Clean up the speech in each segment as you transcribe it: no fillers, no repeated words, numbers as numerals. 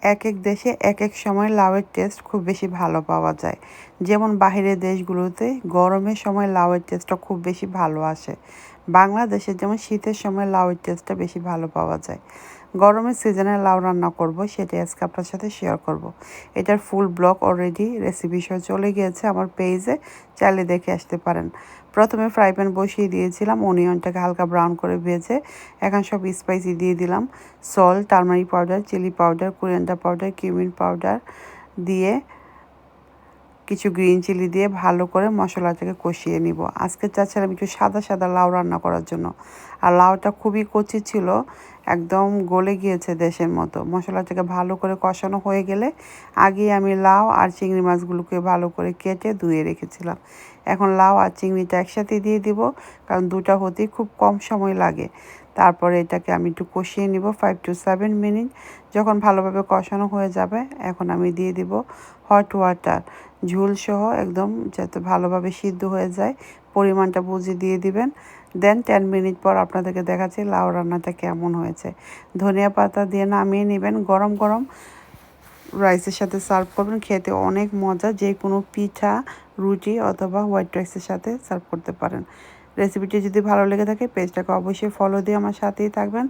এক এক দেশে এক এক সময় লাউয়ের টেস্ট খুব বেশি ভালো পাওয়া যায়। যেমন বাহিরের দেশগুলোতে গরমের সময় লাউয়ের টেস্টটা খুব বেশি ভালো আসে। বাংলাদেশে যেমন শীতের সময় লাউয়ের টেস্টটা বেশি ভালো পাওয়া যায়। গরমের সিজনে লাউ রান্না করব, সেটা আজকে আপনার সাথে শেয়ার করব। এটার ফুল ব্লগ অলরেডি রেসিপি সহ চলে গিয়েছে আমার পেজে, চাইলে দেখে আসতে পারেন। প্রথমে ফ্রাই প্যান বসিয়ে দিয়েছিলাম, অনিয়নটাকে হালকা ব্রাউন করে ভেজে এখন সব স্পাইসি দিয়ে দিলাম। Salt, turmeric powder, chilli powder, coriander powder, cumin powder দিয়ে কিছু গ্রিন চিলি দিয়ে ভালো করে মশলাটাকে কষিয়ে নিব। আজকে চাচ্ছিলাম একটু সাদা সাদা লাউ রান্না করার জন্য। আর লাউটা খুবই কচি ছিল, একদম গলে গিয়েছে দেশের মতো। মশলাটাকে ভালো করে কষানো হয়ে গেলে আগেই আমি লাউ আর চিংড়ি মাছগুলোকে ভালো করে কেটে ধুয়ে রেখেছিলাম। এখন লাউ আর চিংড়িটা একসাথে দিয়ে দিব, কারণ দুটা হতেই খুব কম সময় লাগে। তারপরে এটাকে আমি একটু কষিয়ে নিব 5 to 7 মিনিট। যখন ভালোভাবে কষানো হয়ে যাবে, এখন আমি দিয়ে দিব হট ওয়াটার, ঝোলসহ একদম যাতে ভালোভাবে সিদ্ধ হয়ে যায়, পরিমাণটা বুঝে দিয়ে দিবেন। দেন 10 মিনিট পর আপনাদেরকে দেখাচ্ছি লাউ রান্নাটা কেমন হয়েছে। ধনিয়া পাতা দিয়ে নামিয়ে নেবেন, গরম গরম রাইসের সাথে সার্ভ করবেন, খেতে অনেক মজা। যে কোনো পিঠা, রুটি অথবা হোয়াইট রাইসের সাথে সার্ভ করতে পারেন। রেসিপিটি যদি ভালো লেগে থাকে পেজটাকে অবশ্যই ফলো দিয়ে আমার সাথেই থাকবেন।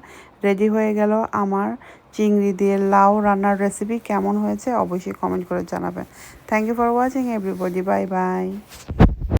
রেডি হয়ে গেল আমার চিংড়ি দিয়ে লাউ রান্নার রেসিপি। কেমন হয়েছে অবশ্যই কমেন্ট করে জানাবেন। Thank you for watching everybody, bye by.